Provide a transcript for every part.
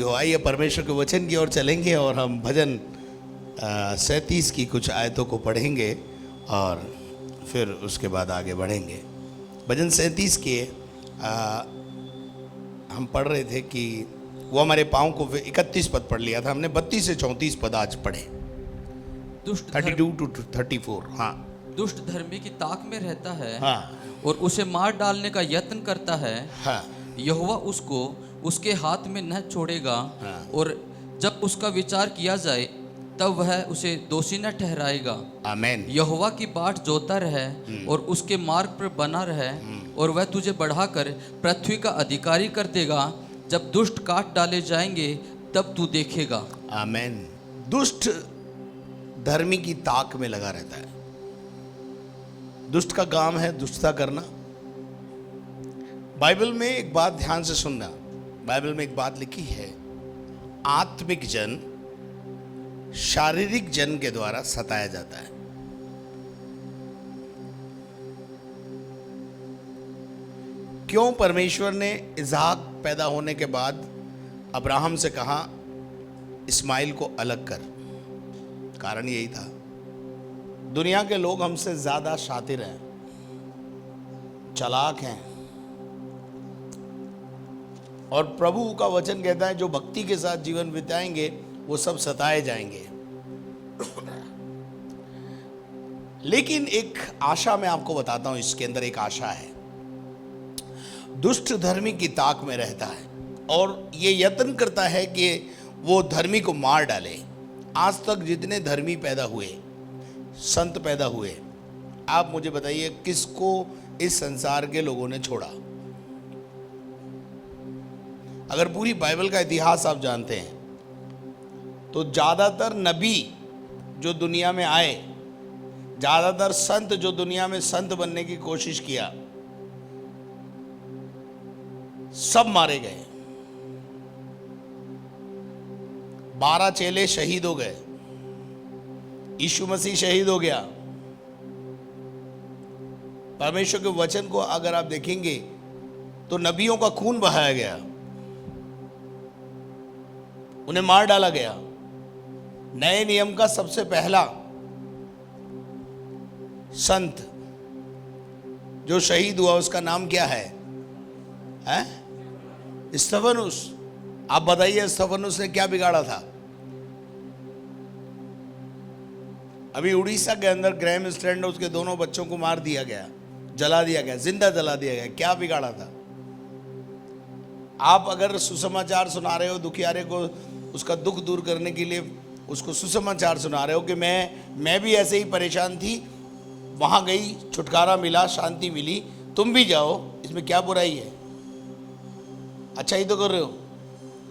हो आइए परमेश्वर के वचन की ओर चलेंगे और हम भजन 37 की कुछ आयतों को पढ़ेंगे और फिर उसके बाद आगे बढ़ेंगे। भजन 37 के हम पढ़ रहे थे कि वो हमारे पाँव को 31 पद पढ़ लिया था हमने, 32 से 34 पद आज पढ़े। 32 to 34। हाँ, दुष्ट धर्मी की ताक में रहता है, हाँ, और उसे मार डालने का यत्न करता है। हाँ, यहोवा उसको उसके हाथ में न छोड़ेगा, हाँ। और जब उसका विचार किया जाए तब वह उसे दोषी न ठहराएगा। आमीन। यहोवा की बाट जोता रहे और उसके मार्ग पर बना रहे, और वह तुझे बढ़ाकर पृथ्वी का अधिकारी कर देगा। जब दुष्ट काट डाले जाएंगे तब तू देखेगा। आमीन। दुष्ट धर्मी की ताक में लगा रहता है। दुष्ट का काम है दुष्टता करना। बाइबल में एक बात ध्यान से सुनना, बाइबल में एक बात लिखी है, आत्मिक जन शारीरिक जन के द्वारा सताया जाता है। क्यों परमेश्वर ने इसहाक पैदा होने के बाद अब्राहम से कहा इस्माइल को अलग कर? कारण यही था, दुनिया के लोग हमसे ज्यादा शातिर हैं, चालाक हैं, और प्रभु का वचन कहता है जो भक्ति के साथ जीवन बिताएंगे वो सब सताए जाएंगे। लेकिन एक आशा मैं आपको बताता हूं, इसके अंदर एक आशा है। दुष्ट धर्मी की ताक में रहता है और ये यत्न करता है कि वो धर्मी को मार डाले। आज तक जितने धर्मी पैदा हुए, संत पैदा हुए, आप मुझे बताइए किसको इस संसार के लोगों ने छोड़ा? अगर पूरी बाइबल का इतिहास आप जानते हैं तो ज्यादातर नबी जो दुनिया में आए, ज्यादातर संत जो दुनिया में संत बनने की कोशिश किया, सब मारे गए। 12 चेले शहीद हो गए, यीशु मसीह शहीद हो गया। परमेश्वर के वचन को अगर आप देखेंगे तो नबियों का खून बहाया गया, उन्हें मार डाला गया। नए नियम का सबसे पहला संत जो शहीद हुआ उसका नाम क्या है? स्तेफनुस। आप बताइए स्तेफनुस ने क्या बिगाड़ा था? अभी उड़ीसा के अंदर ग्रैम स्टैंड, उसके दोनों बच्चों को मार दिया गया, जला दिया गया, जिंदा जला दिया गया। क्या बिगाड़ा था? आप अगर सुसमाचार सुना रहे हो दुखियारे को, उसका दुख दूर करने के लिए उसको सुसमाचार सुना रहे हो कि मैं भी ऐसे ही परेशान थी, वहां गई, छुटकारा मिला, शांति मिली, तुम भी जाओ, इसमें क्या बुराई है? अच्छा ही तो कर रहे हो।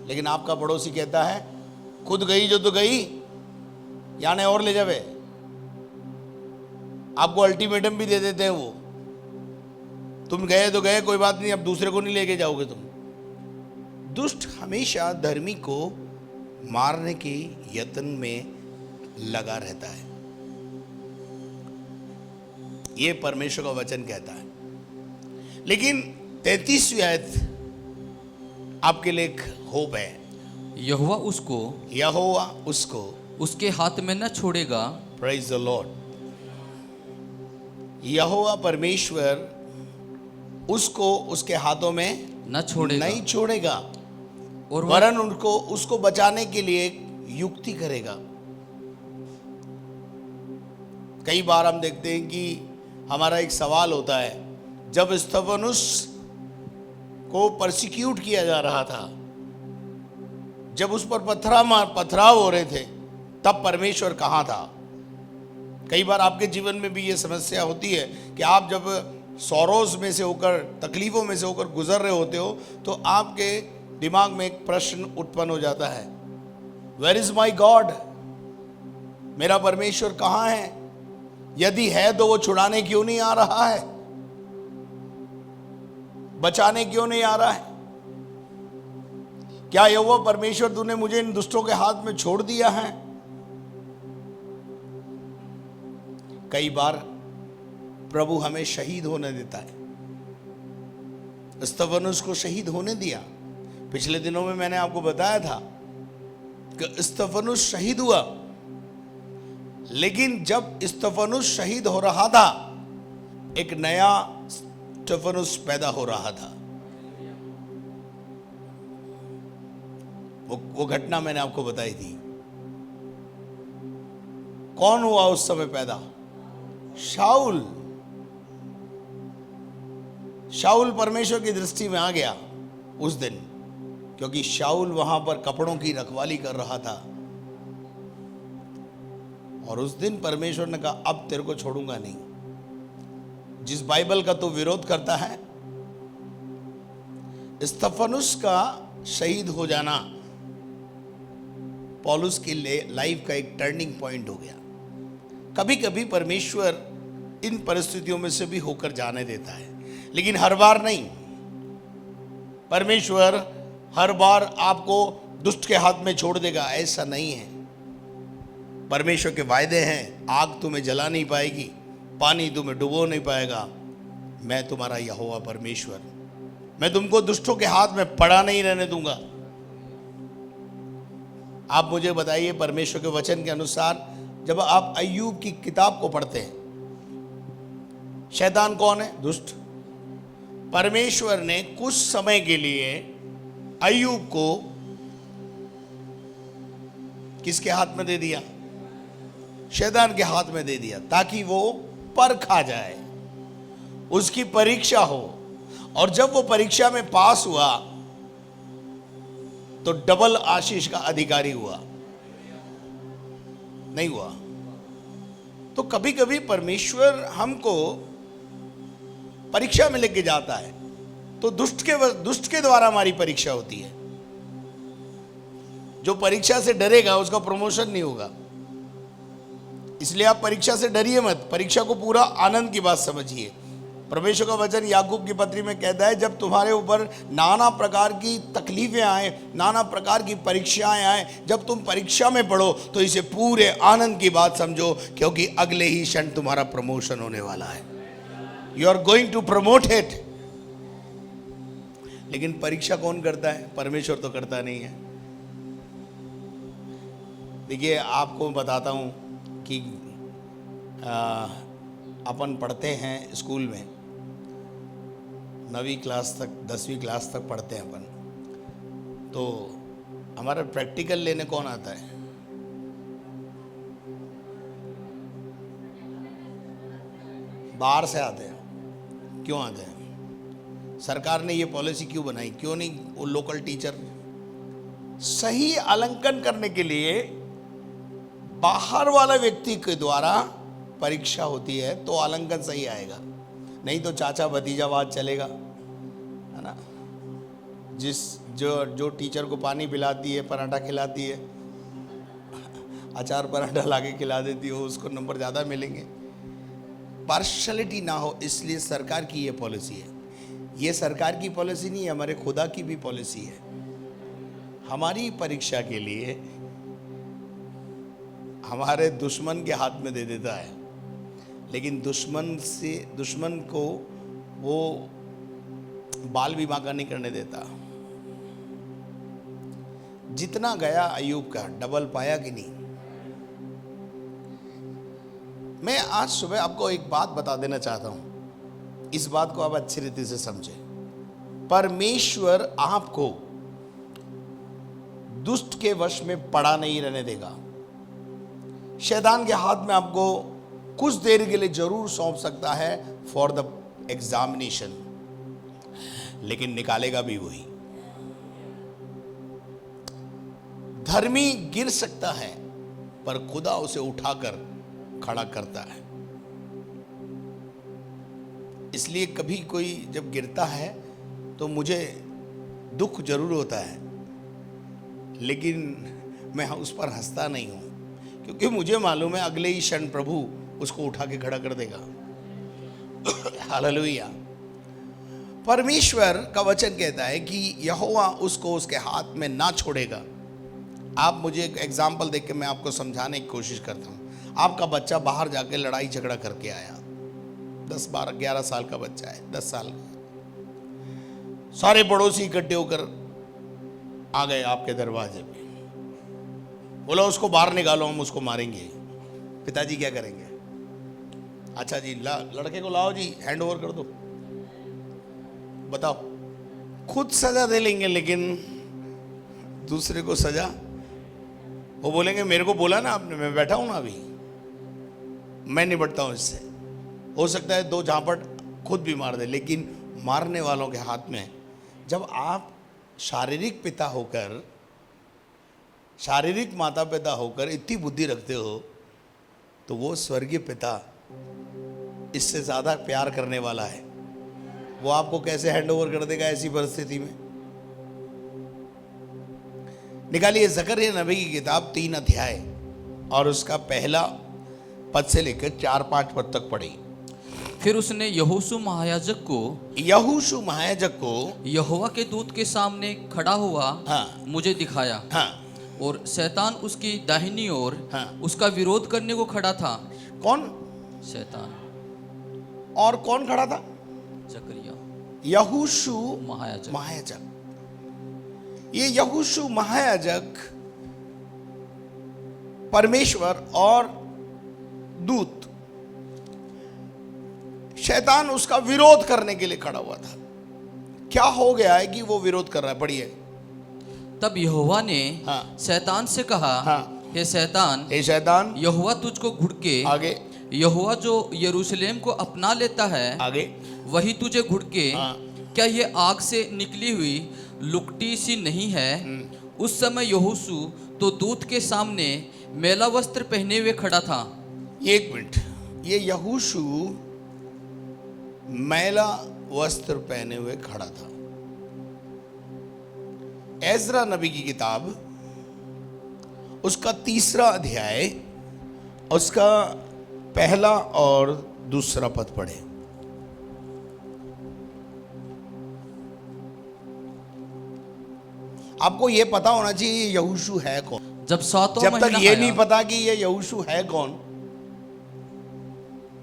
लेकिन आपका पड़ोसी कहता है खुद गई जो तो गई, यानी और ले जावे। आपको अल्टीमेटम भी दे देते हैं वो, तुम गए तो गए, कोई बात नहीं, अब दूसरे को नहीं लेके जाओगे तुम। दुष्ट हमेशा धर्मी को मारने के यत्न में लगा रहता है, ये परमेश्वर का वचन कहता है। लेकिन 33वीं आयत आपके लिए एक होप है। यहोवा उसको उसके हाथ में न छोड़ेगा। Praise the Lord. यहोवा परमेश्वर उसको उसके हाथों में न छोड़ेगा, नहीं छोड़ेगा, और वरन उसको बचाने के लिए एक युक्ति करेगा। कई बार हम देखते हैं कि हमारा एक सवाल होता है, जब स्तेफनुस को परसिक्यूट किया जा रहा था, जब उस पर पथराव हो रहे थे, तब परमेश्वर कहाँ था? कई बार आपके जीवन में भी ये समस्या होती है कि आप जब सौरोज में से होकर, तकलीफों में से होकर गुजर रहे होते हो, तो आपके दिमाग में एक प्रश्न उत्पन्न हो जाता है, वेयर इज माई गॉड? मेरा परमेश्वर कहाँ है? यदि है तो वो छुड़ाने क्यों नहीं आ रहा है? बचाने क्यों नहीं आ रहा है? क्या यहोवा परमेश्वर तूने मुझे इन दुष्टों के हाथ में छोड़ दिया है? कई बार प्रभु हमें शहीद होने देता है। स्तेफनुस को शहीद होने दिया, पिछले दिनों में मैंने आपको बताया था कि स्तिफनुस शहीद हुआ, लेकिन जब स्तिफनुस शहीद हो रहा था, एक नया स्तिफनुस पैदा हो रहा था। वो घटना मैंने आपको बताई थी। कौन हुआ उस समय पैदा? शाऊल। शाऊल परमेश्वर की दृष्टि में आ गया उस दिन, क्योंकि शाऊल वहां पर कपड़ों की रखवाली कर रहा था। और उस दिन परमेश्वर ने कहा अब तेरे को छोड़ूंगा नहीं। जिस बाइबल का तो विरोध करता है, स्तिफनुस का शहीद हो जाना पौलुस की लाइफ का एक टर्निंग पॉइंट हो गया। कभी कभी परमेश्वर इन परिस्थितियों में से भी होकर जाने देता है, लेकिन हर बार नहीं। परमेश्वर हर बार आपको दुष्ट के हाथ में छोड़ देगा, ऐसा नहीं है। परमेश्वर के वायदे हैं, आग तुम्हें जला नहीं पाएगी, पानी तुम्हें डुबो नहीं पाएगा। मैं तुम्हारा यहोवा परमेश्वर, मैं तुमको दुष्टों के हाथ में पड़ा नहीं रहने दूंगा। आप मुझे बताइए, परमेश्वर के वचन के अनुसार जब आप अय्यूब की किताब को पढ़ते हैं, शैतान कौन है? दुष्ट। परमेश्वर ने कुछ समय के लिए अय्यूब को किसके हाथ में दे दिया? शैतान के हाथ में दे दिया, ताकि वो परखा जाए, उसकी परीक्षा हो। और जब वो परीक्षा में पास हुआ तो डबल आशीष का अधिकारी हुआ। नहीं हुआ? तो कभी कभी परमेश्वर हमको परीक्षा में लेके जाता है, तो दुष्ट के द्वारा हमारी परीक्षा होती है। जो परीक्षा से डरेगा उसका प्रमोशन नहीं होगा। इसलिए आप परीक्षा से डरिए मत, परीक्षा को पूरा आनंद की बात समझिए। परमेश्वर का वचन याकूब की पत्री में कहता है, जब तुम्हारे ऊपर नाना प्रकार की तकलीफें आए, नाना प्रकार की परीक्षाएं आए, जब तुम परीक्षा में पढ़ो तो इसे पूरे आनंद की बात समझो, क्योंकि अगले ही क्षण तुम्हारा प्रमोशन होने वाला है। You are going to promote it. लेकिन परीक्षा कौन करता है? परमेश्वर तो करता नहीं है। देखिए, आपको बताता हूं कि अपन पढ़ते हैं स्कूल में, 9वीं क्लास तक, 10वीं क्लास तक पढ़ते हैं अपन। तो हमारा प्रैक्टिकल लेने कौन आता है? बाहर से आते हैं। क्यों आते हैं? सरकार ने ये पॉलिसी क्यों बनाई? क्यों नहीं वो लोकल टीचर? सही आलंकन करने के लिए बाहर वाला व्यक्ति के द्वारा परीक्षा होती है, तो आलंकन सही आएगा। नहीं तो चाचा भतीजावाद चलेगा, है ना। जो टीचर को पानी पिलाती है, पराठा खिलाती है, अचार पराठा लाके खिला देती हो, उसको नंबर ज़्यादा मिलेंगे। पार्शलिटी ना हो, इसलिए सरकार की ये पॉलिसी है। ये सरकार की पॉलिसी नहीं है, हमारे खुदा की भी पॉलिसी है। हमारी परीक्षा के लिए हमारे दुश्मन के हाथ में दे देता है, लेकिन दुश्मन को वो बाल विवाह का नहीं करने देता। जितना गया अय्यूब का, डबल पाया कि नहीं? मैं आज सुबह आपको एक बात बता देना चाहता हूं, इस बात को आप अच्छी रीति से समझें। परमेश्वर आपको दुष्ट के वश में पड़ा नहीं रहने देगा। शैतान के हाथ में आपको कुछ देर के लिए जरूर सौंप सकता है फॉर द एग्जामिनेशन, लेकिन निकालेगा भी वही। धर्मी गिर सकता है, पर खुदा उसे उठाकर खड़ा करता है। इसलिए कभी कोई जब गिरता है तो मुझे दुख जरूर होता है, लेकिन मैं उस पर हंसता नहीं हूं, क्योंकि मुझे मालूम है अगले ही क्षण प्रभु उसको उठा के खड़ा कर देगा। हालेलुया। परमेश्वर का वचन कहता है कि यहोवा उसको उसके हाथ में ना छोड़ेगा। आप मुझे एक एग्जाम्पल देख के मैं आपको समझाने की कोशिश करता हूँ। आपका बच्चा बाहर जाके लड़ाई झगड़ा करके आया, 10, 12, 11 साल का बच्चा है, 10 साल का। सारे पड़ोसी इकट्ठे होकर आ गए आपके दरवाजे पे, बोला उसको बाहर निकालो, हम उसको मारेंगे। पिताजी क्या करेंगे? अच्छा जी, लड़के को लाओ जी, हैंड ओवर कर दो। बताओ, खुद सजा दे लेंगे लेकिन दूसरे को सजा, वो बोलेंगे मेरे को बोला ना आपने, मैं बैठा हूं ना अभी, मैं निपटता हूं इससे। हो सकता है दो झापट खुद भी मार दे, लेकिन मारने वालों के हाथ में, जब आप शारीरिक पिता होकर, शारीरिक माता पिता होकर इतनी बुद्धि रखते हो, तो वो स्वर्गीय पिता इससे ज्यादा प्यार करने वाला है। वो आपको कैसे हैंड ओवर कर देगा ऐसी परिस्थिति में? निकालिए जकरिया नबी की किताब 3 अध्याय और उसका पहला पद से लेकर 4-5 पद तक पढ़ी। फिर उसने यहोशू महायाजक को यहोवा के दूत के सामने खड़ा हुआ हाँ, मुझे दिखाया। हाँ, और शैतान उसकी दाहिनी ओर हाँ। उसका विरोध करने को खड़ा था। कौन? शैतान। और कौन खड़ा था? जकरिया यहोशू महायाजक। ये यहोशू महायाजक परमेश्वर और दूत, शैतान उसका विरोध करने के लिए खड़ा हुआ था। क्या हो गया है कि वो विरोध कर रहा है? पढ़िए। तब यहोवा ने हाँ। शैतान से कहा, हाँ। हे शैतान, यहोवा तुझको घुड़के, आगे, यहोवा जो यरूशलेम को अपना लेता है, आगे, वही तुझे घुड़के, हाँ। क्या ये आग से निकली हुई लुकटी सी नहीं है? उस समय यहोशू तो दूत के सामने मैला वस्त्र पहने हुए खड़ा था। एक मिनट, ये यहोशू मैला वस्त्र पहने हुए खड़ा था। एजरा नबी की किताब उसका 3 अध्याय उसका पहला और दूसरा पद पढ़े। आपको यह पता होना चाहिए ये यहोशू है कौन। जब जब तक ये नहीं पता कि ये यहोशू है कौन,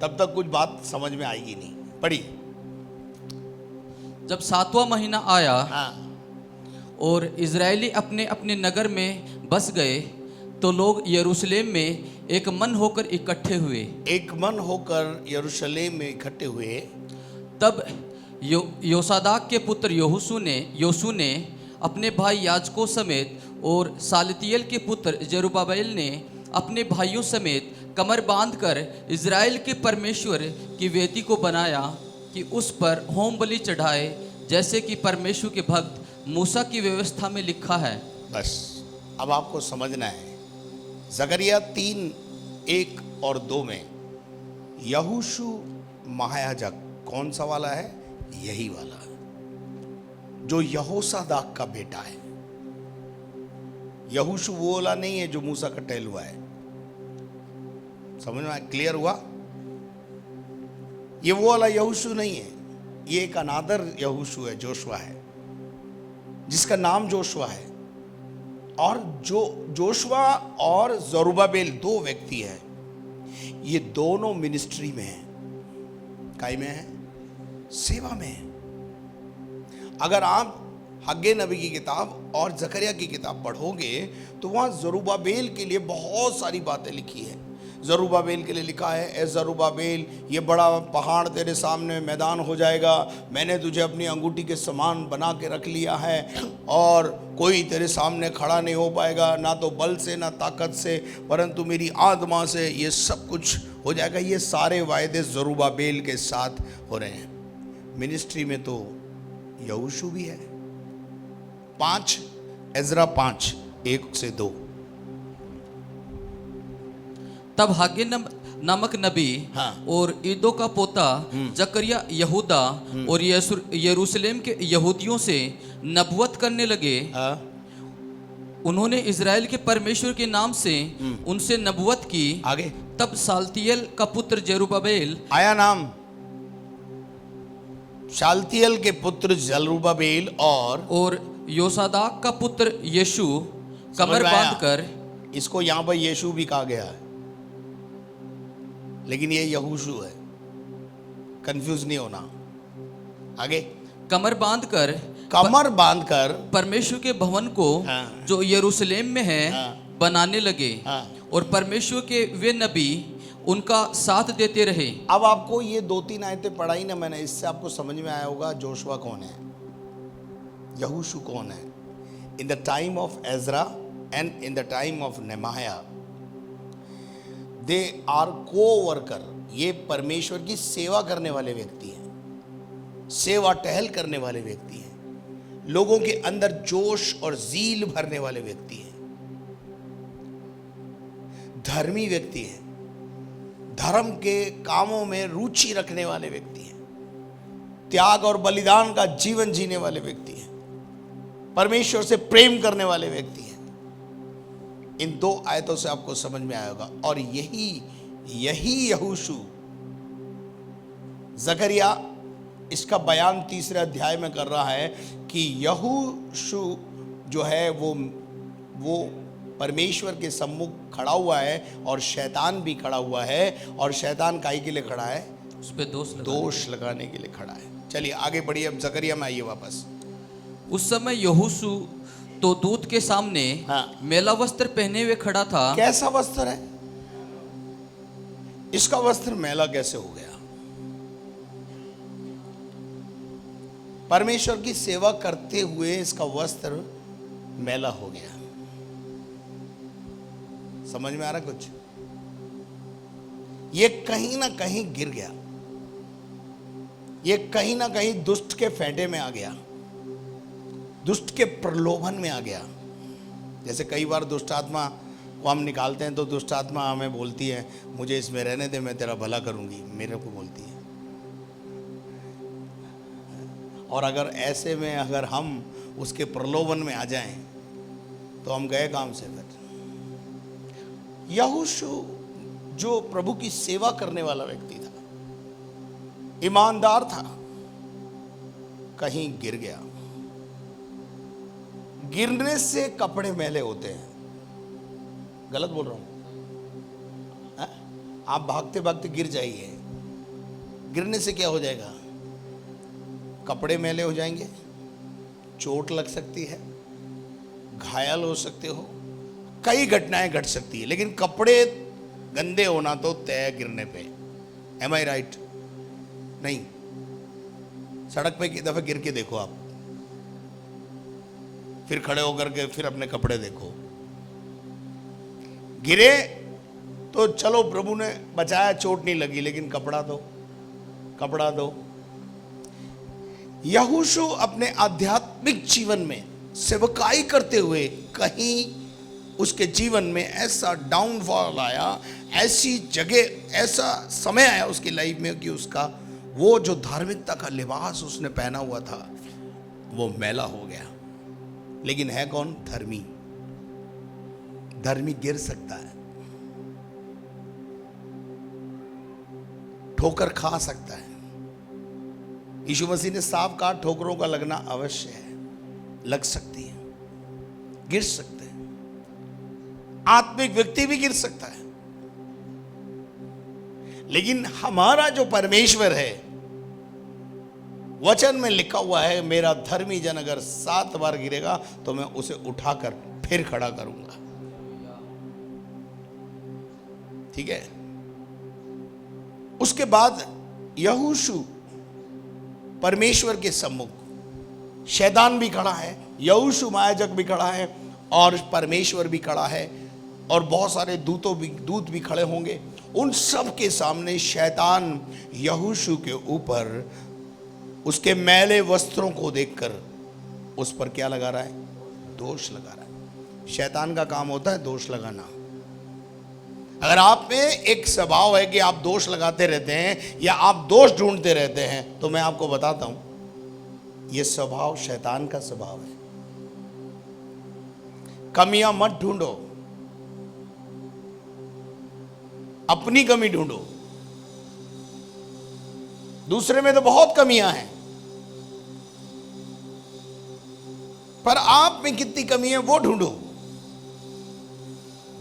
तब तक कुछ बात समझ में आएगी नहीं। पढ़ी। जब 7वां महीना आया, हाँ, और इजरायली अपने अपने नगर में बस गए, तो लोग यरूशलेम में एक मन होकर इकट्ठे हुए। एक मन होकर यरूशलेम में इकट्ठे हुए। तब योसादाक के पुत्र योशू ने अपने भाई याजकों समेत और सालतियल के पुत्र जरुब्बाबेल ने अपने भाइयों समेत कमर बांधकर इज़राइल के परमेश्वर की वेदी को बनाया कि उस पर होम बलि चढ़ाए, जैसे कि परमेश्वर के भक्त मूसा की व्यवस्था में लिखा है। बस अब आपको समझना है, जकरिया 3:1 और 2 में यहोशू महायाजक कौन सा वाला है? यही वाला है जो यहोसादाक का बेटा है। यहोशू वो वाला नहीं है जो मूसा का टहलुआ है। समझ में क्लियर हुआ? ये वो वाला यहोशू नहीं है, ये एक अनादर यहोशू है, जोशुआ है, जिसका नाम जोशुआ है। और जोशुआ और जरुब्बाबेल 2 व्यक्ति हैं। ये दोनों मिनिस्ट्री में हैं। काय में है? सेवा में है। अगर आप हग्गे नबी की किताब और जकरिया की किताब पढ़ोगे तो वहां जरुब्बाबेल के लिए बहुत सारी बातें लिखी है। जरुब्बाबेल के लिए लिखा है, ए जरुब्बाबेल, ये बड़ा पहाड़ तेरे सामने मैदान हो जाएगा, मैंने तुझे अपनी अंगूठी के समान बना के रख लिया है और कोई तेरे सामने खड़ा नहीं हो पाएगा, ना तो बल से ना ताकत से, परंतु मेरी आत्मा से ये सब कुछ हो जाएगा। ये सारे वायदे जरुब्बाबेल के साथ हो रहे हैं। मिनिस्ट्री में तो यहोशू भी है। 5 एजरा 5:1-2। तब हग्गे नामक नबी, हाँ। और ईदो का पोता जकरिया यहूदा और यरूशलेम के यहूदियों से नबुवत करने लगे। हाँ। उन्होंने इज़राइल के परमेश्वर के नाम से उनसे नबुवत की। आगे। तब सालतियल का पुत्र जरुब्बाबेल आया नाम, शालतियल के पुत्र जरुब्बाबेल और योसादाक का पुत्र यीशु समझ कमर में आया? बांधकर, इसको यहां पर यीशु भी कहा गया है, लेकिन ये यहोशू है, कंफ्यूज नहीं होना। आगे। कमर बांधकर कमर बांधकर परमेश्वर के भवन को हाँ। जो यरूशलेम में है हाँ। बनाने लगे हाँ। और परमेश्वर के वे नबी उनका साथ देते रहे। अब आपको ये 2-3 आयतें पढ़ाई ना मैंने, इससे आपको समझ में आया होगा जोशुआ कौन है, यहोशू कौन है। In the time of Ezra and in the time of Nehemiah they are coworker, ये परमेश्वर की सेवा करने वाले व्यक्ति हैं, सेवा टहल करने वाले व्यक्ति हैं, लोगों के अंदर जोश और जील भरने वाले व्यक्ति हैं, धर्मी व्यक्ति हैं, धर्म के कामों में रुचि रखने वाले व्यक्ति हैं, त्याग और बलिदान का जीवन जीने वाले व्यक्ति हैं, परमेश्वर से प्रेम करने वाले व्यक्ति हैं। इन 2 आयतों से आपको समझ में आएगा। और यही यहोशू, जकरिया इसका बयान 3 अध्याय में कर रहा है कि यहोशू जो है वो परमेश्वर के सम्मुख खड़ा हुआ है और शैतान भी खड़ा हुआ है। और शैतान काहे के लिए खड़ा है? उस पे दोष लगाने के लिए खड़ा है। चलिए आगे बढ़िए, अब जकरिया में आइए वापस। उस समय यहोशू तो दूत के सामने हाँ। मेला वस्त्र पहने हुए खड़ा था। कैसा वस्त्र है? इसका वस्त्र मैला कैसे हो गया? परमेश्वर की सेवा करते हुए इसका वस्त्र मैला हो गया। समझ में आ रहा कुछ? ये कहीं ना कहीं गिर गया, ये कहीं ना कहीं दुष्ट के फेंटे में आ गया, दुष्ट के प्रलोभन में आ गया। जैसे कई बार दुष्ट आत्मा को हम निकालते हैं तो दुष्ट आत्मा हमें बोलती है मुझे इसमें रहने दे, मैं तेरा भला करूंगी, मेरे को बोलती है। और अगर ऐसे में अगर हम उसके प्रलोभन में आ जाएं तो हम गए काम से। फिर यहोशू जो प्रभु की सेवा करने वाला व्यक्ति था, ईमानदार था, कहीं गिर गया। गिरने से कपड़े मैले होते हैं। गलत बोल रहा हूं? आप भागते भागते गिर जाइए, गिरने से क्या हो जाएगा? कपड़े मैले हो जाएंगे, चोट लग सकती है, घायल हो सकते हो, कई घटनाएं घट सकती है। लेकिन कपड़े गंदे होना तो तय गिरने पे। एम आई राइट? नहीं, सड़क पे एक दफे गिर के देखो आप, फिर खड़े होकर के फिर अपने कपड़े देखो। गिरे तो चलो प्रभु ने बचाया, चोट नहीं लगी, लेकिन कपड़ा दो। यहोशू अपने आध्यात्मिक जीवन में सेवकाई करते हुए कहीं उसके जीवन में ऐसा डाउनफॉल आया, ऐसी जगह, ऐसा समय आया उसकी लाइफ में कि उसका वो जो धार्मिकता का लिबास उसने पहना हुआ था वो मैला हो गया। लेकिन है कौन? धर्मी। धर्मी गिर सकता है, ठोकर खा सकता है। यीशु मसीह ने साफ कहा ठोकरों का लगना अवश्य है, लग सकती है, गिर सकते हैं। आत्मिक व्यक्ति भी गिर सकता है। लेकिन हमारा जो परमेश्वर है, वचन में लिखा हुआ है मेरा धर्मी जन अगर 7 बार गिरेगा तो मैं उसे उठाकर फिर खड़ा करूंगा। ठीक है? उसके बाद यहोशू परमेश्वर के सम्मुख, शैतान भी खड़ा है, यहोशू महायाजक भी खड़ा है और परमेश्वर भी खड़ा है और बहुत सारे दूत भी खड़े होंगे। उन सब के सामने शैतान यहोशू के ऊपर उसके मैले वस्त्रों को देखकर उस पर क्या लगा रहा है? दोष लगा रहा है। शैतान का काम होता है दोष लगाना। अगर आप में एक स्वभाव है कि आप दोष लगाते रहते हैं या आप दोष ढूंढते रहते हैं, तो मैं आपको बताता हूं, यह स्वभाव शैतान का स्वभाव है। कमियां मत ढूंढो, अपनी कमी ढूंढो। दूसरे में तो बहुत कमियां हैं, पर आप में कितनी कमी है वो ढूंढो।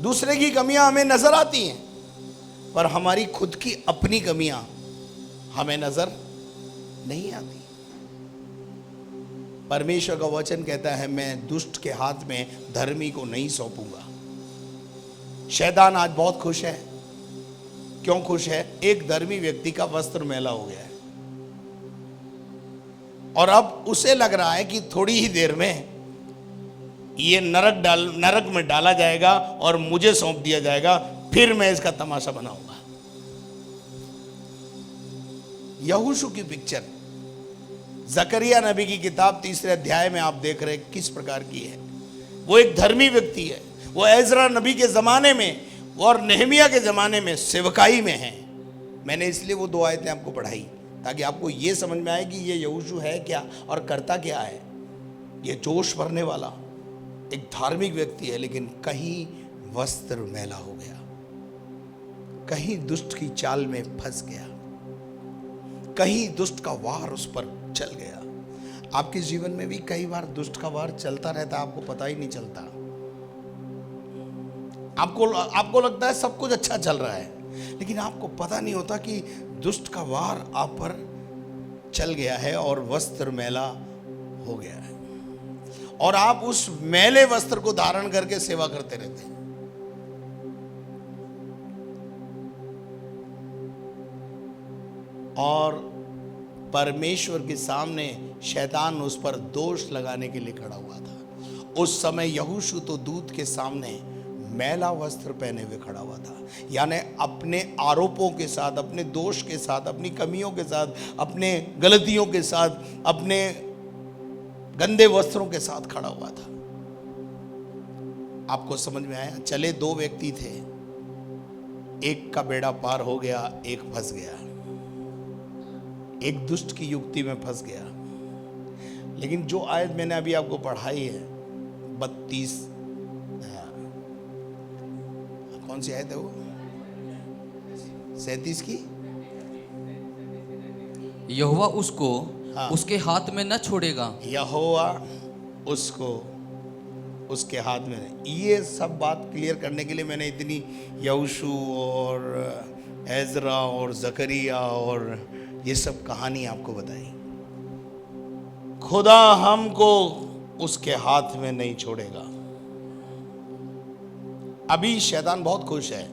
दूसरे की कमियां हमें नजर आती हैं, पर हमारी खुद की अपनी कमियां हमें नजर नहीं आती। परमेश्वर का वचन कहता है मैं दुष्ट के हाथ में धर्मी को नहीं सौंपूंगा। शैतान आज बहुत खुश है। क्यों खुश है? एक धर्मी व्यक्ति का वस्त्र मैला हो गया है और अब उसे लग रहा है कि थोड़ी ही देर में ये नरक में डाला जाएगा और मुझे सौंप दिया जाएगा, फिर मैं इसका तमाशा बनाऊंगा। यहोशू की पिक्चर जकरिया नबी की किताब 3 अध्याय में आप देख रहे हैं किस प्रकार की है। वो एक धर्मी व्यक्ति है। वो एजरा नबी के ज़माने में और नेहमिया के ज़माने में सेवकाई में है। मैंने इसलिए वो 2 आयतें आपको पढ़ाई ताकि आपको ये समझ में आए कि ये यहोशू है क्या और करता क्या है। ये जोश भरने वाला एक धार्मिक व्यक्ति है, लेकिन कहीं वस्त्र मैला हो गया, कहीं दुष्ट की चाल में फंस गया, कहीं दुष्ट का वार उस पर चल गया। आपके जीवन में भी कई बार दुष्ट का वार चलता रहता, आपको पता ही नहीं चलता। आपको लगता है सब कुछ अच्छा चल रहा है, लेकिन आपको पता नहीं होता कि दुष्ट का वार आप पर चल गया है और वस्त्र मैला हो गया है और आप उस मैले वस्त्र को धारण करके सेवा करते रहते हैं। और परमेश्वर के सामने शैतान उस पर दोष लगाने के लिए खड़ा हुआ था। उस समय यहोशू तो दूत के सामने मैला वस्त्र पहने हुए खड़ा हुआ था, यानी अपने आरोपों के साथ, अपने दोष के साथ, अपनी कमियों के साथ, अपने गलतियों के साथ, अपने गंदे वस्त्रों के साथ खड़ा हुआ था। आपको समझ में आया? चले 2 व्यक्ति थे, एक का बेड़ा पार हो गया, एक फंस गया, एक दुष्ट की युक्ति में फंस गया। लेकिन जो आयत मैंने अभी आपको पढ़ाई है 32, कौन सी आयत है वो? 37 की। यहोवा उसको हाँ। उसके हाथ में न छोड़ेगा। यहोवा उसको उसके हाथ में नहीं। ये सब बात क्लियर करने के लिए मैंने इतनी यहोशू और एजरा और जकरिया और ये सब कहानी आपको बताई। खुदा हमको उसके हाथ में नहीं छोड़ेगा। अभी शैतान बहुत खुश है,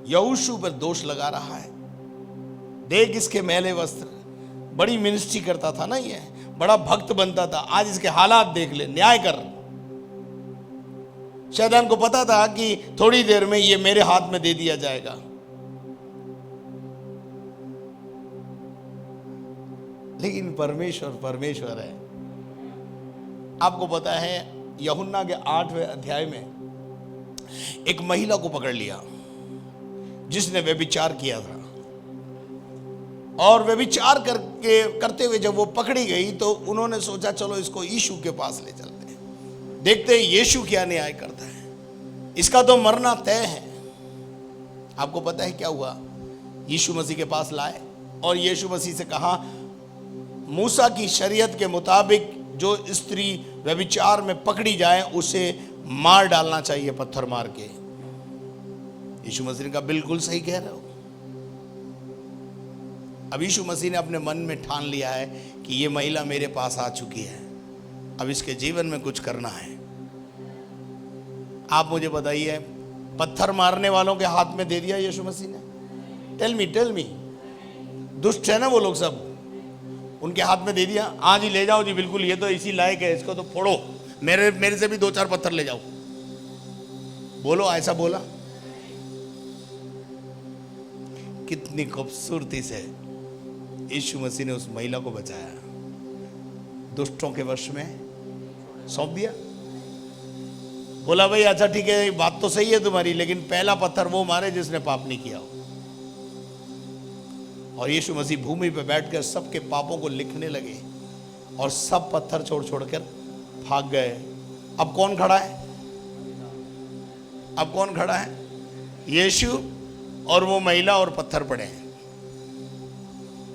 यहोशू पर दोष लगा रहा है। देख इसके मैले वस्त्र, बड़ी मिनिस्ट्री करता था ना, ये बड़ा भक्त बनता था, आज इसके हालात देख ले, न्याय कर। शैतान को पता था कि थोड़ी देर में ये मेरे हाथ में दे दिया जाएगा। लेकिन परमेश्वर है। आपको पता है यूहन्ना के 8वें अध्याय में एक महिला को पकड़ लिया जिसने व्यभिचार किया था, और व्यभिचार करते हुए जब वो पकड़ी गई तो उन्होंने सोचा चलो इसको यीशु के पास ले चलते हैं, देखते हैं यीशु क्या न्याय करता है, इसका तो मरना तय है। आपको पता है क्या हुआ? यीशु मसीह के पास लाए और यीशु मसीह से कहा मूसा की शरीयत के मुताबिक जो स्त्री व्यभिचार में पकड़ी जाए उसे मार डालना चाहिए, पत्थर मार के। यीशु मसीह ने कहा बिल्कुल सही कह रहे हो। अब यीशु मसीह ने अपने मन में ठान लिया है कि ये महिला मेरे पास आ चुकी है, अब इसके जीवन में कुछ करना है। आप मुझे बताइए, पत्थर मारने वालों के हाथ में दे दिया यीशु मसीह ने? टेल मी, दुष्ट है ना वो लोग सब, उनके हाथ में दे दिया, आज ही ले जाओ जी, बिल्कुल ये तो इसी लायक है, इसको तो फोड़ो, मेरे से भी 2-4 पत्थर ले जाओ। बोलो, ऐसा बोला? कितनी खूबसूरती से यीशु मसीह ने उस महिला को बचाया, दुष्टों के वश में सौंप दिया। बोला भाई अच्छा ठीक है, बात तो सही है तुम्हारी, लेकिन पहला पत्थर वो मारे जिसने पाप नहीं किया हो। और यीशु मसीह भूमि पर बैठकर सबके पापों को लिखने लगे और सब पत्थर छोड़ छोड़कर भाग गए। अब कौन खड़ा है? अब कौन खड़ा है? यीशु और वो महिला और पत्थर पड़े हैं।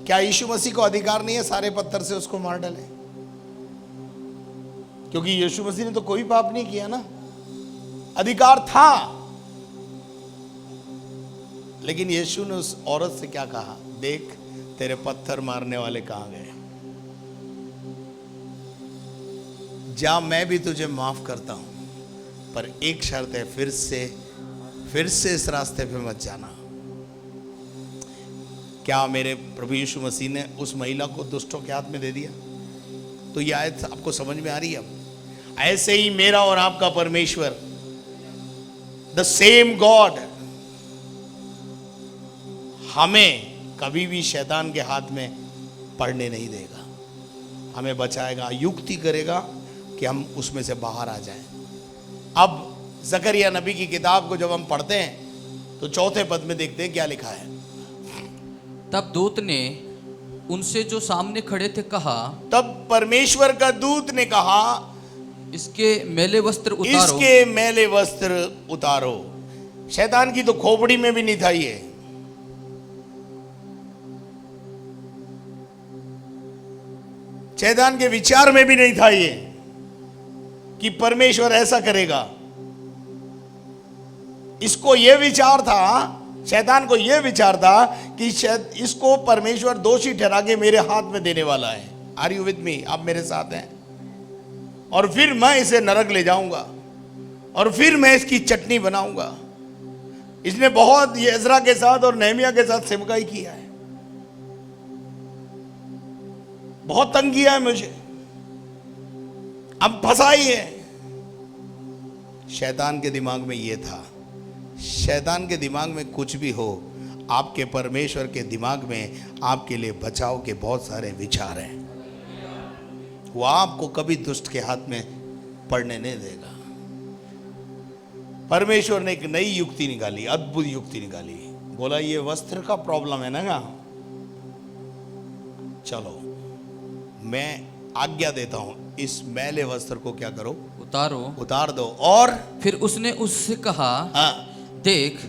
क्या यीशु मसीह को अधिकार नहीं है सारे पत्थर से उसको मार डाले? क्योंकि यीशु मसीह ने तो कोई पाप नहीं किया ना, अधिकार था। लेकिन यीशु ने उस औरत से क्या कहा? देख तेरे पत्थर मारने वाले कहां गए। जा, मैं भी तुझे माफ करता हूं, पर एक शर्त है, फिर से इस रास्ते पे मत जाना। क्या मेरे प्रभु यीशु मसीह ने उस महिला को दुष्टों के हाथ में दे दिया? तो ये आयत आपको समझ में आ रही है? अब ऐसे ही मेरा और आपका परमेश्वर, द सेम गॉड, हमें कभी भी शैतान के हाथ में पड़ने नहीं देगा, हमें बचाएगा, युक्ति करेगा कि हम उसमें से बाहर आ जाएं। अब जकरिया नबी की किताब को जब हम पढ़ते हैं तो चौथे पद में देखते हैं क्या लिखा है। तब दूत ने उनसे जो सामने खड़े थे कहा, तब परमेश्वर का दूत ने कहा, इसके मैले वस्त्र उतारो। इसके मैले वस्त्र उतारो। शैतान की तो खोपड़ी में भी नहीं था ये। शैतान के विचार में भी नहीं था ये कि परमेश्वर ऐसा करेगा। इसको यह विचार था, शैतान को यह विचार था कि शायद इसको परमेश्वर दोषी ठहरा के मेरे हाथ में देने वाला है। Are you with me? आप मेरे साथ हैं? और फिर मैं इसे नरक ले जाऊंगा और फिर मैं इसकी चटनी बनाऊंगा। इसने बहुत ये इज़रा के साथ और नेहमिया के साथ सेवकाई किया है, बहुत तंग किया है मुझे, अब फंसाई है। शैतान के दिमाग में ये था। शैतान के दिमाग में कुछ भी हो, आपके परमेश्वर के दिमाग में आपके लिए बचाव के बहुत सारे विचार हैं। वो आपको कभी दुष्ट के हाथ में पड़ने नहीं देगा। परमेश्वर ने एक नई युक्ति निकाली, अद्भुत युक्ति निकाली। बोला ये वस्त्र का प्रॉब्लम है ना, चलो मैं आज्ञा देता हूं, इस मैले वस्त्र को क्या करो, उतार दो। और फिर उसने उससे कहा, देख,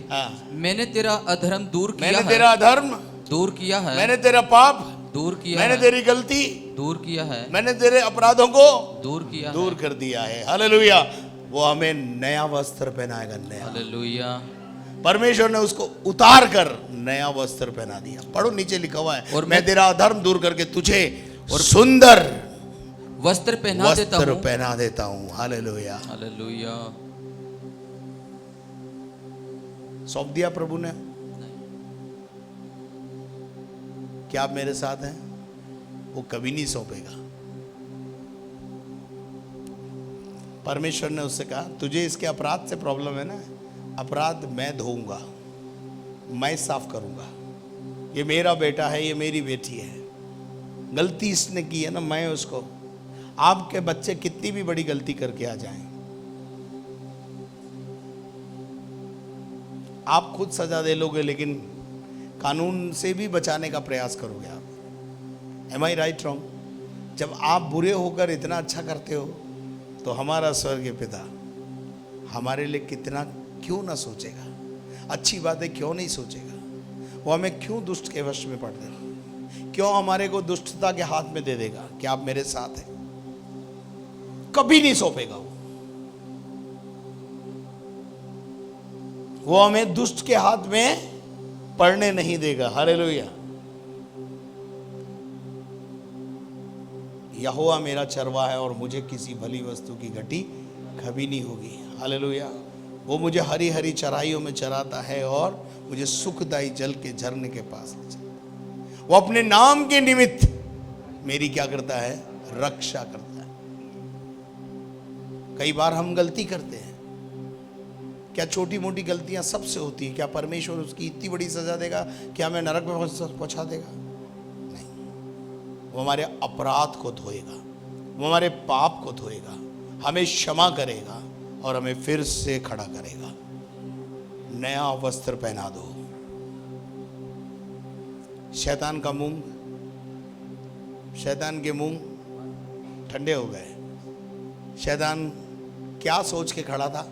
मैंने तेरा अधर्म दूर किया है। मैंने तेरा अधर्म दूर किया है। मैंने तेरा पाप दूर किया मैंने है। तेरी गलती दूर किया है। मैंने तेरे अपराधों को दूर कर दिया है। हालेलुया। वो हमें नया वस्त्र पहनाएगा, नया। हालेलुया। परमेश्वर ने उसको उतार कर नया वस्त्र पहना दिया। पढ़ो, नीचे लिखा हुआ है, और मैं तेरा अधर्म दूर करके तुझे और सुंदर वस्त्र पहना देता हूं। हालेलुया। हालेलुया। सौंप दिया प्रभु ने। क्या आप मेरे साथ हैं? वो कभी नहीं सौंपेगा। परमेश्वर ने उससे कहा, तुझे इसके अपराध से प्रॉब्लम है ना, अपराध मैं धोऊंगा, मैं साफ करूंगा। ये मेरा बेटा है, ये मेरी बेटी है, गलती इसने की है ना, मैं उसको। आपके बच्चे कितनी भी बड़ी गलती करके आ जाएं, आप खुद सजा दे लोगे, लेकिन कानून से भी बचाने का प्रयास करोगे आप। एम आई राइट रॉन्ग? जब आप बुरे होकर इतना अच्छा करते हो तो हमारा स्वर्गीय पिता हमारे लिए कितना क्यों ना सोचेगा, अच्छी बातें क्यों नहीं सोचेगा। वो हमें क्यों दुष्ट के वश में पड़ देगा, क्यों हमारे को दुष्टता के हाथ में दे देगा। क्या आप मेरे साथ हैं? कभी नहीं सौंपेगा वो हमें दुष्ट के हाथ में पड़ने नहीं देगा। हालेलुया। यहोवा मेरा चरवाहा है और मुझे किसी भली वस्तु की घटी कभी नहीं होगी। हालेलुया। वो मुझे हरी हरी चराइयों में चराता है और मुझे सुखदायी जल के झरने के पास ले जाता है। वो अपने नाम के निमित्त मेरी क्या करता है, रक्षा करता है। कई बार हम गलती करते हैं, क्या छोटी मोटी गलतियां सबसे होती है? क्या परमेश्वर उसकी इतनी बड़ी सजा देगा? क्या हमें नरक में पहुंचा देगा? नहीं, वो हमारे अपराध को धोएगा, वो हमारे पाप को धोएगा, हमें क्षमा करेगा और हमें फिर से खड़ा करेगा। नया वस्त्र पहना दो। शैतान का मुंह, शैतान के मुंह ठंडे हो गए। शैतान क्या सोच के खड़ा था?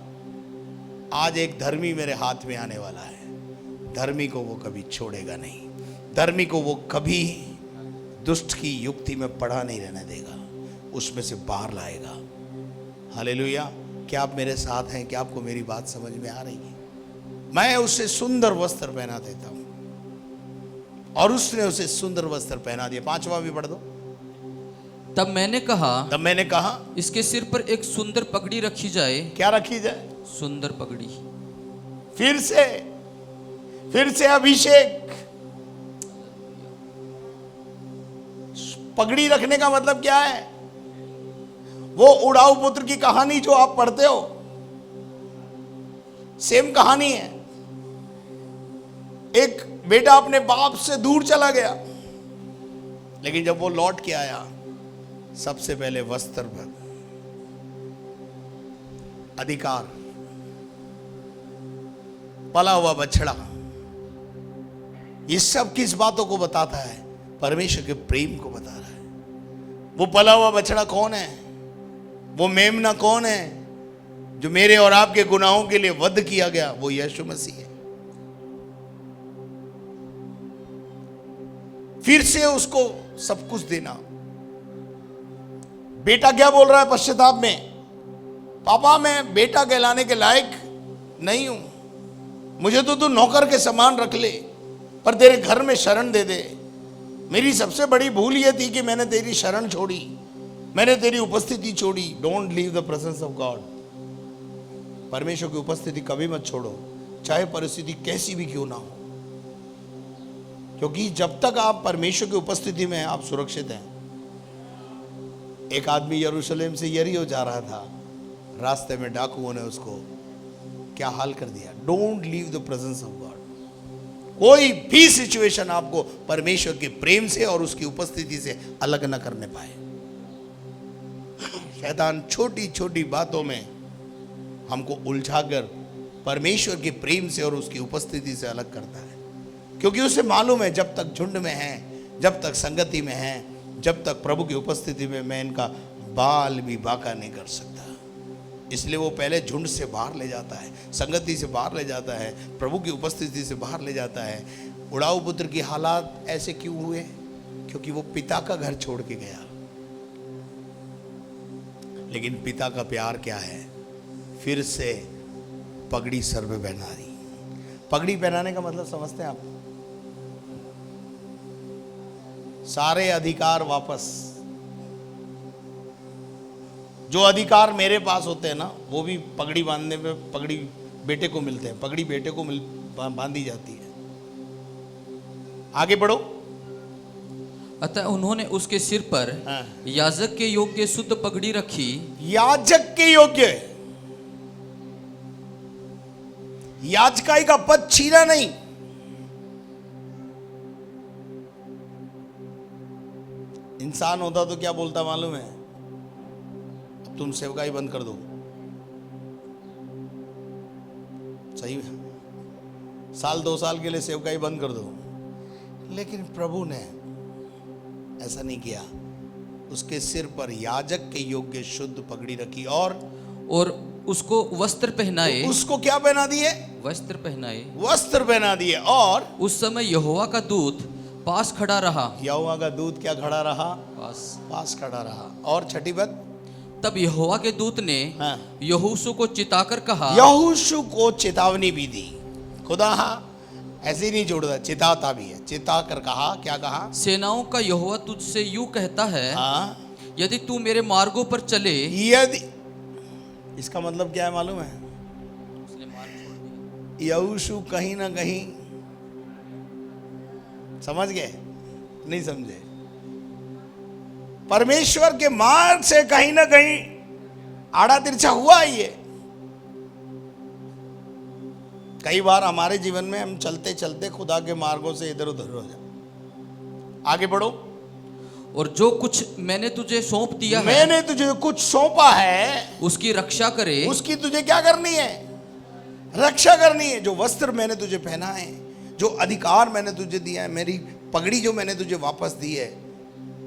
आज एक धर्मी मेरे हाथ में आने वाला है, धर्मी को वो कभी छोड़ेगा नहीं, धर्मी को वो कभी दुष्ट की युक्ति में पड़ा नहीं रहने देगा, उसमें से बाहर लाएगा। हालेलुया। क्या आप मेरे साथ हैं? क्या आपको मेरी बात समझ में आ रही है? मैं उसे सुंदर वस्त्र पहना देता हूं और उसने उसे सुंदर वस्त्र पहना दिया। 5वां भी पढ़ दो। तब मैंने कहा इसके सिर पर एक सुंदर पगड़ी रखी जाए। क्या रखी जाए? सुंदर पगड़ी। फिर से अभिषेक। पगड़ी रखने का मतलब क्या है? वो उड़ाऊ पुत्र की कहानी जो आप पढ़ते हो, सेम कहानी है। एक बेटा अपने बाप से दूर चला गया, लेकिन जब वो लौट के आया, सबसे पहले वस्त्र पर अधिकार, पला हुआ बछड़ा, ये सब किस बातों को बताता है? परमेश्वर के प्रेम को बता रहा है। वो पला हुआ बछड़ा कौन है? वो मेमना कौन है जो मेरे और आपके गुनाहों के लिए वध किया गया? वो यीशु मसीह है। फिर से उसको सब कुछ देना। बेटा क्या बोल रहा है पश्चाताप में? पापा, मैं बेटा कहलाने के लायक नहीं हूं, मुझे तो तू नौकर के समान रख ले, पर तेरे घर में शरण दे दे। मेरी सबसे बड़ी भूल यह थी कि मैंने तेरी शरण छोड़ी, मैंने तेरी उपस्थिति छोड़ी। Don't leave the presence of God. परमेश्वर की उपस्थिति कभी मत छोड़ो, चाहे परिस्थिति कैसी भी क्यों ना हो, क्योंकि जब तक आप परमेश्वर की उपस्थिति में हैं, आप सुरक्षित हैं। एक आदमी यरूशलेम से यरीहो जा रहा था, रास्ते में डाकुओं ने उसको क्या हाल कर दिया। Don't leave the presence of God. कोई भी सिचुएशन आपको परमेश्वर के प्रेम से और उसकी उपस्थिति से अलग न करने पाए। शैतान छोटी छोटी बातों में हमको उलझाकर परमेश्वर के प्रेम से और उसकी उपस्थिति से अलग करता है, क्योंकि उसे मालूम है जब तक झुंड में हैं, जब तक संगति में हैं, जब तक प्रभु की उपस्थिति में मैं इनका बाल भी बाका नहीं कर सकता। इसलिए वो पहले झुंड से बाहर ले जाता है, संगति से बाहर ले जाता है, प्रभु की उपस्थिति से बाहर ले जाता है। उड़ाऊ पुत्र की हालात ऐसे क्यों हुए? क्योंकि वो पिता का घर छोड़ के गया। लेकिन पिता का प्यार क्या है? फिर से पगड़ी सर पे पहना दी। पगड़ी पहनाने का मतलब समझते हैं आप? सारे अधिकार वापस। जो अधिकार मेरे पास होते हैं ना, वो भी पगड़ी बांधने पे पगड़ी बेटे को मिलते हैं, पगड़ी बेटे को बांधी जाती है। आगे बढ़ो। अतः उन्होंने उसके सिर पर याजक के योग्य शुद्ध पगड़ी रखी। याजक के योग्य, याजकाई का पद छीना नहीं। इंसान होता तो क्या बोलता मालूम है? अब तुम सेवकाई बंद कर दो। सही है, साल 2 साल के लिए सेवकाई बंद कर दो। लेकिन प्रभु ने ऐसा नहीं किया। उसके सिर पर याजक के योग्य शुद्ध पगड़ी रखी और उसको वस्त्र पहनाए। उसको क्या पहना दिए? वस्त्र पहनाए। वस्त्र पहना दिए। और उस समय यहोवा का दूत पास खड़ा रहा। यहोवा का दूत क्या खड़ा रहा? पास खड़ा रहा। और छठी बात, तब यहोवा के दूत ने यहोशू को चिताकर कहा। यहोशू को चेतावनी भी दी। खुदा ऐसे ही नहीं छोड़ता, चिताता भी है। चिताकर कहा, क्या कहा? सेनाओं का यहोवा तुझसे यूं कहता है, यदि तू मेरे मार्गों पर चले। यदि, इसका मतलब क्या है मालूम है? यहोशू कहीं ना कहीं, समझ गए? नहीं समझे? परमेश्वर के मार्ग से कहीं ना कहीं आड़ा तिरछा हुआ ही है। कई बार हमारे जीवन में हम चलते चलते खुदा के मार्गों से इधर उधर हो जाए। आगे बढ़ो। और जो कुछ मैंने तुझे सौंप दिया है, मैंने तुझे कुछ सौंपा है, उसकी रक्षा करे। उसकी तुझे क्या करनी है? रक्षा करनी है। जो वस्त्र मैंने तुझे पहना है, जो अधिकार मैंने तुझे दिया है, मेरी पगड़ी जो मैंने तुझे वापस दी है,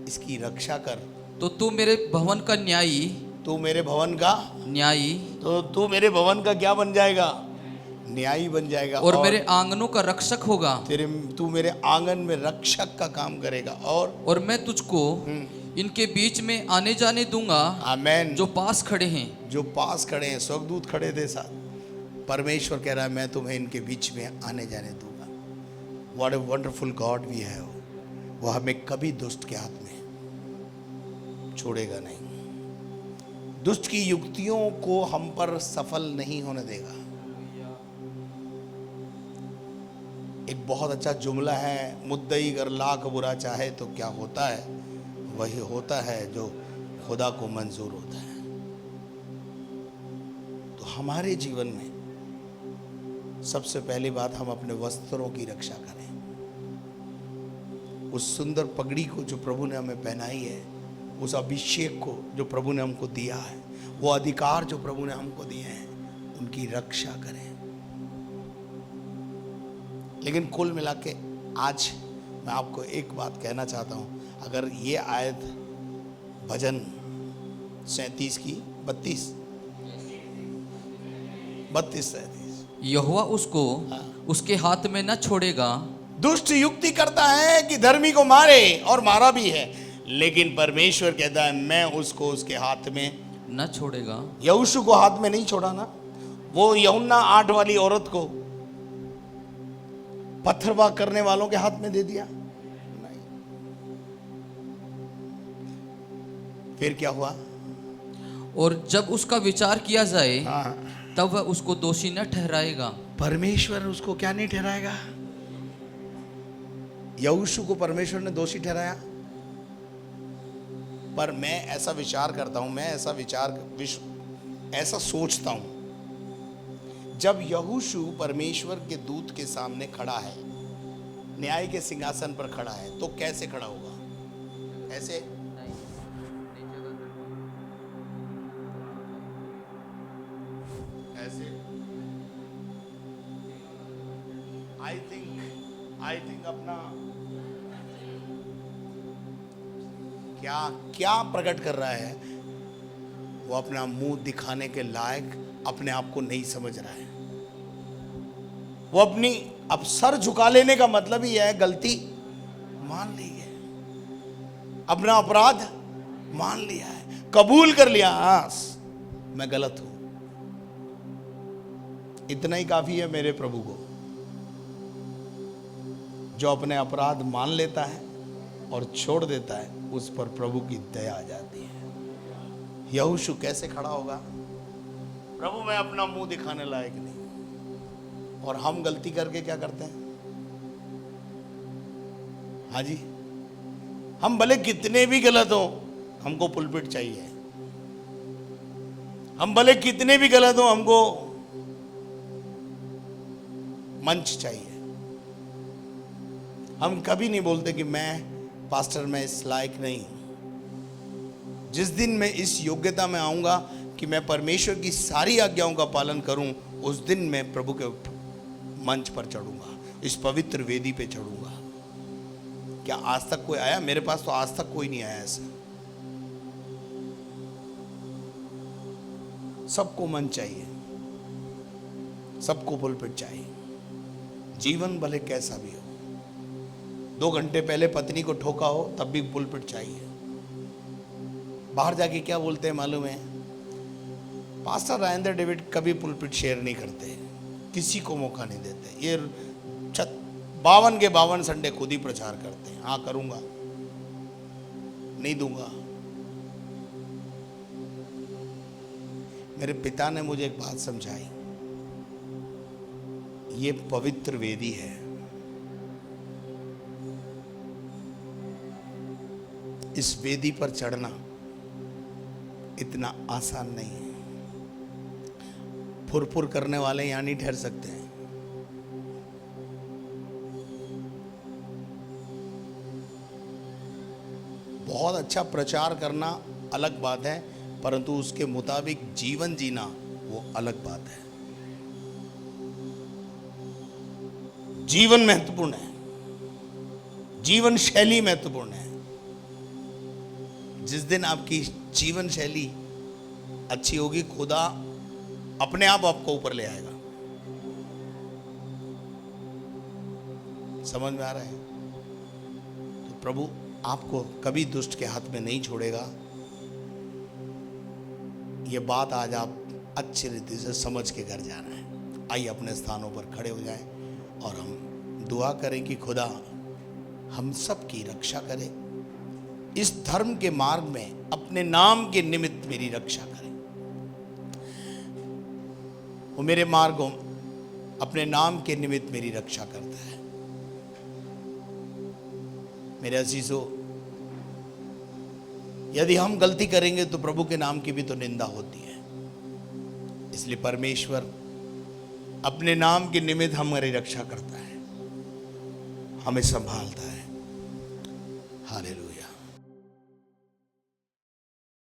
इसकी रक्षा कर। तो तू मेरे भवन का न्यायी। तू मेरे भवन का न्यायी। तो तू मेरे भवन का क्या बन जाएगा? न्यायी बन जाएगा। और मेरे आंगनों का रक्षक होगा। तू मेरे आंगन में रक्षक का काम करेगा। और मैं तुझको इनके बीच में आने जाने दूंगा। आमेन। जो पास खड़े हैं, जो पास खड़े हैं, स्वर्गदूत खड़े थे साथ। परमेश्वर कह रहा है, मैं तुम्हें इनके बीच में आने जाने दूंगा। What a wonderful God we have. वो हमें कभी दुष्ट के हाथ में छोड़ेगा नहीं, दुष्ट की युक्तियों को हम पर सफल नहीं होने देगा। एक बहुत अच्छा जुमला है, मुद्दई अगर लाख बुरा चाहे तो क्या होता है, वही होता है जो खुदा को मंजूर होता है। तो हमारे जीवन में सबसे पहली बात, हम अपने वस्त्रों की रक्षा करें। उस सुंदर पगड़ी को जो प्रभु ने हमें पहनाई है, उस अभिषेक को जो प्रभु ने हमको दिया है, वो अधिकार जो प्रभु ने हमको दिए हैं, उनकी रक्षा करें। लेकिन कुल मिला के आज मैं आपको एक बात कहना चाहता हूं, अगर ये आयत भजन 37 की 32 37 यहोवा उसको उसके हाथ में न छोड़ेगा। दुष्ट युक्ति करता है कि धर्मी को मारे, और मारा भी है, लेकिन परमेश्वर कहता है मैं उसको उसके हाथ में न छोड़ेगा। यहोशू को हाथ में नहीं छोड़ा ना, वो यूहन्ना 8 वाली औरत को पत्थरवाह करने वालों के हाथ में दे दिया नहीं। फिर क्या हुआ? और जब उसका विचार किया जाए हाँ, तब वह उसको दोषी न ठहराएगा। परमेश्वर उसको क्या नहीं ठहराएगा? यहोशू को परमेश्वर ने दोषी ठहराया। पर मैं ऐसा विचार करता हूं, मैं ऐसा सोचता हूं, जब यहोशू परमेश्वर के दूत के सामने खड़ा है, न्याय के सिंहासन पर खड़ा है, तो कैसे खड़ा होगा? ऐसे? ऐसे? आई थिंक अपना क्या प्रकट कर रहा है, वो अपना मुंह दिखाने के लायक अपने आप को नहीं समझ रहा है। वो अब सर झुका लेने का मतलब ही है गलती मान ली है, अपना अपराध मान लिया है, कबूल कर लिया, हाँ मैं गलत हूं। इतना ही काफी है मेरे प्रभु को। जो अपने अपराध मान लेता है और छोड़ देता है, उस पर प्रभु की दया आ जाती है। यहोशू कैसे खड़ा होगा? प्रभु मैं अपना मुंह दिखाने लायक नहीं। और हम गलती करके क्या करते हैं? हाँ जी, हम भले कितने भी गलत हो, हमको पुलपिट चाहिए। हम भले कितने भी गलत हो, हमको मंच चाहिए। हम कभी नहीं बोलते कि मैं इस लायक नहीं हूं। जिस दिन मैं इस योग्यता में आऊंगा कि मैं परमेश्वर की सारी आज्ञाओं का पालन करूं, उस दिन मैं प्रभु के मंच पर चढ़ूंगा, इस पवित्र वेदी पे चढ़ूंगा। क्या आज तक कोई आया? मेरे पास तो आज तक कोई नहीं आया ऐसा। सबको मंच चाहिए, सबको पुलपिट चाहिए। जीवन भले कैसा भी हो, 2 घंटे पहले पत्नी को ठोका हो तब भी पुलपिट चाहिए। बाहर जाके क्या बोलते हैं मालूम है? पास्टर राजेंद्र डेविड कभी पुलपिट शेयर नहीं करते, किसी को मौका नहीं देते। ये 52 के 52 संडे खुद ही प्रचार करते हैं। हाँ करूंगा, नहीं दूंगा। मेरे पिता ने मुझे एक बात समझाई, ये पवित्र वेदी है, इस वेदी पर चढ़ना इतना आसान नहीं है। फुरफुर करने वाले यहां नहीं ठहर सकते हैं। बहुत अच्छा प्रचार करना अलग बात है, परंतु उसके मुताबिक जीवन जीना वो अलग बात है। जीवन महत्वपूर्ण है, जीवन शैली महत्वपूर्ण है। जिस दिन आपकी जीवन शैली अच्छी होगी, खुदा अपने आप आपको ऊपर ले आएगा। समझ में आ रहा है? तो प्रभु आपको कभी दुष्ट के हाथ में नहीं छोड़ेगा। ये बात आज आप अच्छी रीति से समझ के घर जाना है। आइए अपने स्थानों पर खड़े हो जाएं और हम दुआ करें कि खुदा हम सब की रक्षा करे, इस धर्म के मार्ग में अपने नाम के निमित्त मेरी रक्षा करें। वो मेरे मार्गों अपने नाम के निमित्त मेरी रक्षा करता है। मेरे अजीजों, यदि हम गलती करेंगे तो प्रभु के नाम की भी तो निंदा होती है। इसलिए परमेश्वर अपने नाम के निमित्त हमारी रक्षा करता है, हमें संभालता है। हालेलुया।